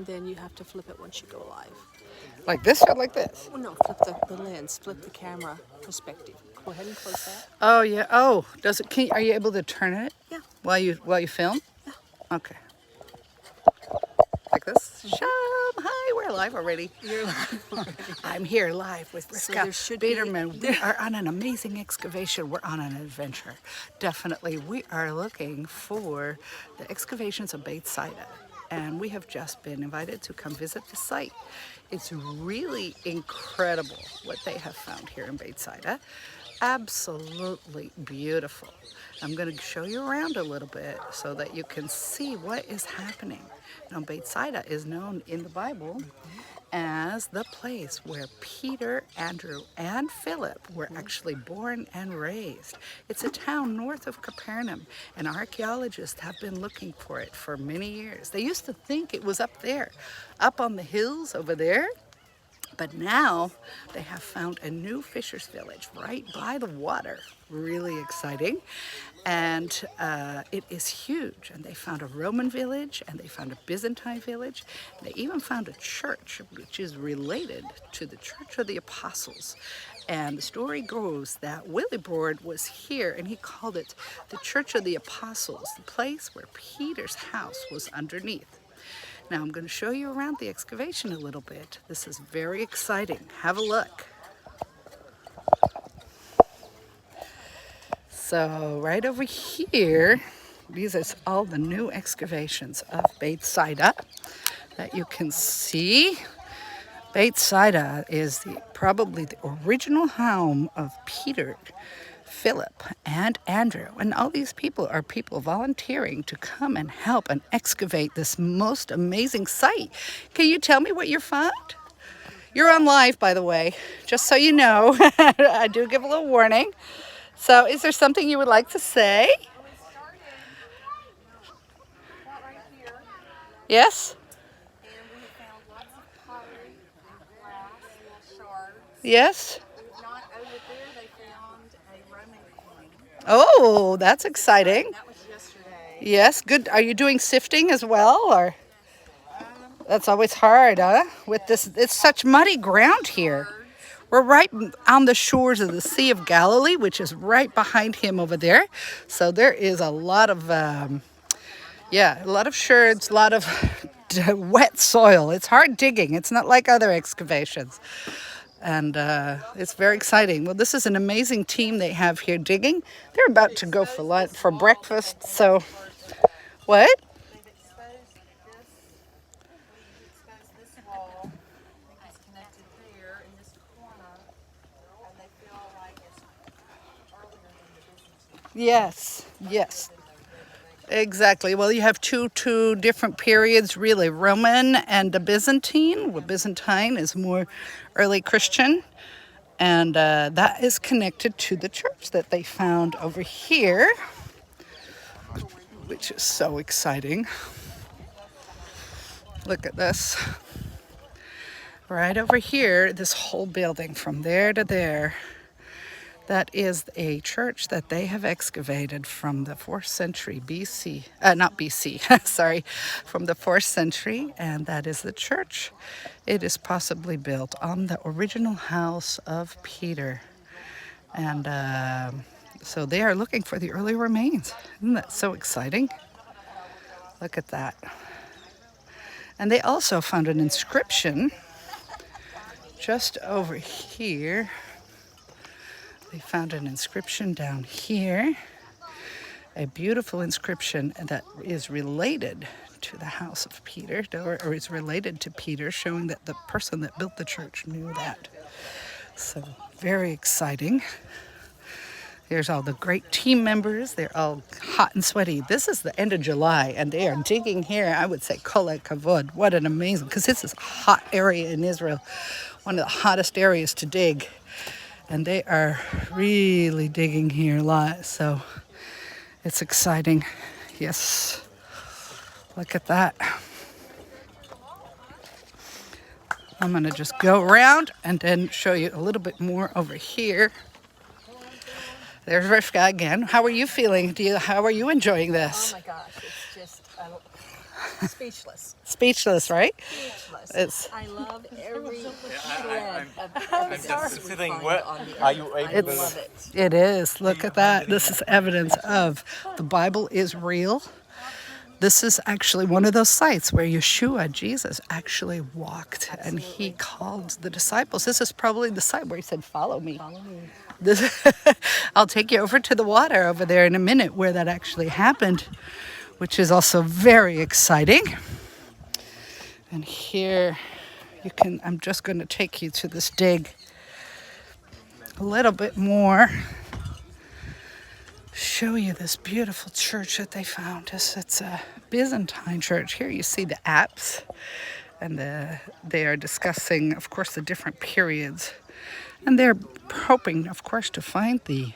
and then you have to flip it once you go live. Like this or like this? Well, no, flip the lens, flip the camera perspective. Go ahead and close that. Oh yeah. Oh, does it? Are you able to turn it? Yeah. While you film? Yeah. Okay. Like this? Hi, we're live already. You're live. I'm here live with So Riska there should be- Biederman. We are on an amazing excavation. We're on an adventure. Definitely. We are looking for the excavations of Bethsaida. And we have just been invited to come visit the site. It's really incredible what they have found here in Bethsaida. Absolutely beautiful. I'm going to show you around a little bit so that you can see what is happening. Now, Bethsaida is known in the Bible as the place where Peter, Andrew, and Philip were actually born and raised. It's a town north of Capernaum, and archaeologists have been looking for it for many years. They used to think it was up there, up on the hills over there. But now they have found a new fisher's village right by the water. Really exciting. And it is huge. And they found a Roman village, and they found a Byzantine village. They even found a church, which is related to the Church of the Apostles. And the story goes that Willibrord was here, and he called it the Church of the Apostles, the place where Peter's house was underneath. Now I'm going to show you around the excavation a little bit. This is very exciting. Have a look. So right over here, these are all the new excavations of Bethsaida that you can see. Bethsaida is probably the original home of Peter, Philip, and Andrew. And all these people are people volunteering to come and help and excavate this most amazing site. Can you tell me what you found? You're on live, by the way, just so you know. I do give a little warning. So is there something you would like to say? Yes? And we found lots of pottery and glass, little shards. Yes? Not over there, they found a Roman coin. Oh, that's exciting. That was yesterday. Yes, good. Are you doing sifting as well, or? That's always hard, huh? With this, it's such muddy ground here. We're right on the shores of the Sea of Galilee, which is right behind him over there. So there is a lot of, a lot of sherds, a lot of wet soil. It's hard digging. It's not like other excavations. And it's very exciting. Well, this is an amazing team they have here digging. They're about to go for lunch, for breakfast. So, what? They've exposed this wall. I think it's connected there in this corner. And they feel like it's earlier than the Byzantine. Yes, yes. Exactly. Well, you have two different periods, really, Roman and the Byzantine. Well, Byzantine is more early Christian, and that is connected to the church that they found over here, which is so exciting. Look at this. Right over here, this whole building from there to there. That is a church that they have excavated from the 4th century BC, not BC, sorry, from the 4th century, and that is the church. It is possibly built on the original house of Peter. And so they are looking for the early remains. Isn't that so exciting? Look at that. And they also found an inscription just over here. They found an inscription down here, a beautiful inscription that is related to the house of Peter, or is related to Peter, showing that the person that built the church knew that. So very exciting. There's all the great team members. They're all hot and sweaty. This is the end of July, and they are digging here. I would say kol kavod. What an amazing, because this is a hot area in Israel, one of the hottest areas to dig. And they are really digging here a lot, so it's exciting. Yes, look at that. I'm gonna just go around and then show you a little bit more over here. There's Rivka again. How are you feeling? How are you enjoying this? Oh my gosh, it's just, Speechless. Speechless, right? Speechless. It's I love every shred of I'm evidence just we sitting. find Where on the are earth. you I able? love it. It is. Look at that. This is evidence of the Bible is real. This is actually one of those sites where Yeshua, Jesus, actually walked and he called the disciples. This is probably the site where he said, "Follow me." Follow me. This, I'll take you over to the water over there in a minute where that actually happened, which is also very exciting. And here you can, I'm just going to take you to this dig a little bit more. Show you this beautiful church that they found. It's a Byzantine church. Here you see the apse, and they are discussing, of course, the different periods, and they're hoping, of course, to find the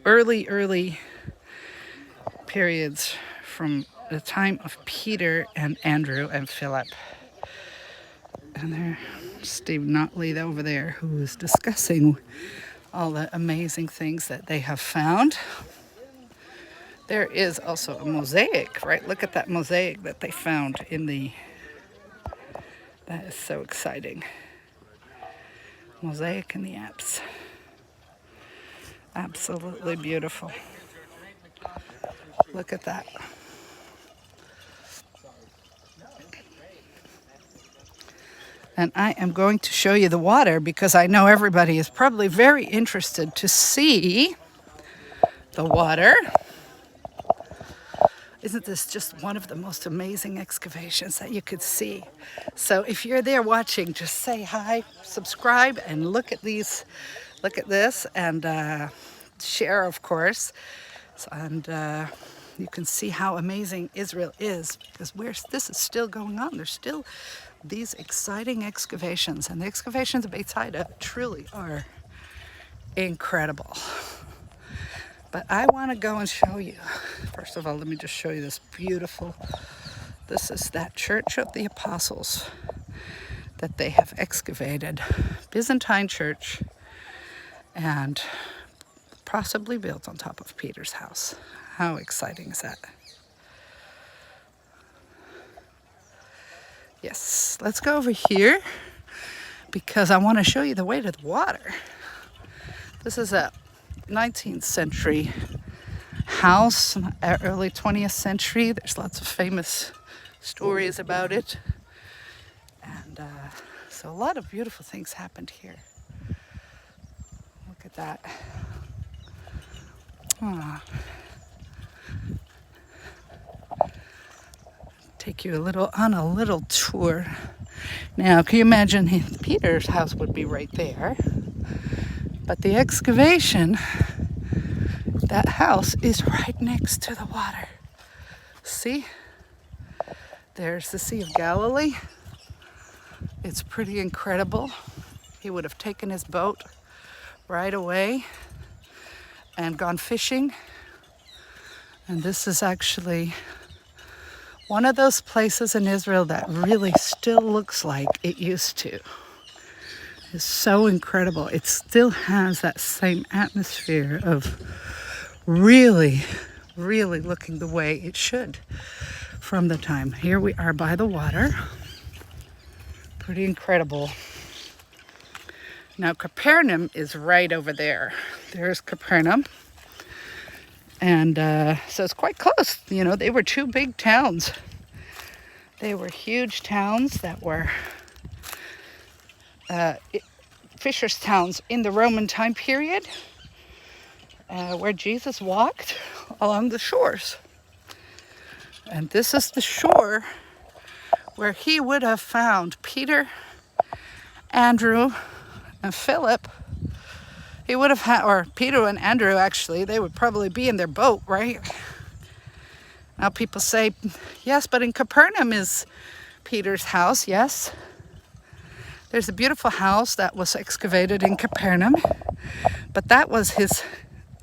early periods from the time of Peter and Andrew and Philip. And there's Steve Notley over there who is discussing all the amazing things that they have found. There is also a mosaic, right? Look at that mosaic that they found in the... That is so exciting. Mosaic in the apse. Absolutely beautiful. Look at that. And I am going to show you the water because I know everybody is probably very interested to see the water. Isn't this just one of the most amazing excavations that you could see? So if you're there watching, just say hi, subscribe, and look at these, look at this, and share, of course. And you can see how amazing Israel is because this is still going on. There's still these exciting excavations, and the excavations of Bethsaida truly are incredible. But I want to go and show you. First of all, let me just show you this beautiful. This is that Church of the Apostles that they have excavated. Byzantine church, and possibly built on top of Peter's house. How exciting is that? Yes, let's go over here because I want to show you the way to the water. This is a 19th century house, early 20th century. There's lots of famous stories about it. And so a lot of beautiful things happened here. Look at that. Take you on a little tour. Now, can you imagine Peter's house would be right there, but the excavation, that house is right next to the water. See? There's the Sea of Galilee. It's pretty incredible. He would have taken his boat right away and gone fishing. And this is actually one of those places in Israel that really still looks like it used to. It's so incredible. It still has that same atmosphere of really, really looking the way it should from the time. Here we are by the water. Pretty incredible. Now Capernaum is right over there. There's Capernaum. And so it's quite close. You know, they were two big towns. They were huge towns that were fishers' towns in the Roman time period, where Jesus walked along the shores. And this is the shore where he would have found Peter, Andrew, and Philip. He would have had, or Peter and Andrew actually, they would probably be in their boat, right? Now people say, yes, but in Capernaum is Peter's house, yes. There's a beautiful house that was excavated in Capernaum, but that was his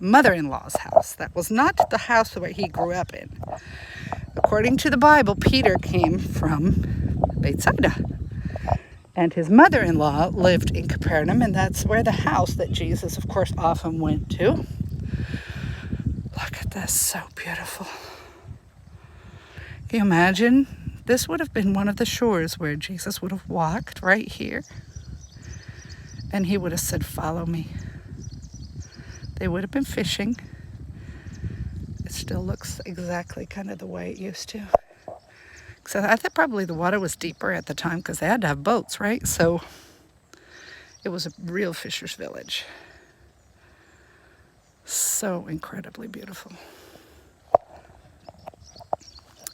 mother-in-law's house. That was not the house where he grew up in. According to the Bible, Peter came from Bethsaida. And his mother-in-law lived in Capernaum, and that's where the house that Jesus, of course, often went to. Look at this, so beautiful. Can you imagine? This would have been one of the shores where Jesus would have walked right here. And he would have said, follow me. They would have been fishing. It still looks exactly kind of the way it used to. So I think probably the water was deeper at the time because they had to have boats, right? So it was a real fisher's village. So incredibly beautiful.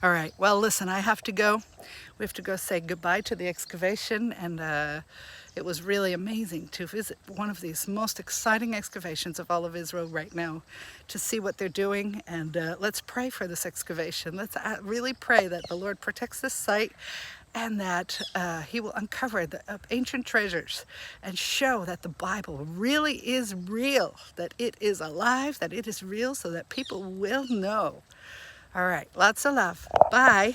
All right, well, listen, I have to go. We have to go say goodbye to the excavation, and it was really amazing to visit one of these most exciting excavations of all of Israel right now, to see what they're doing. And let's pray for this excavation. Let's really pray that the Lord protects this site and that he will uncover the ancient treasures and show that the Bible really is real, that it is alive, that it is real, so that people will know. All right, lots of love. Bye.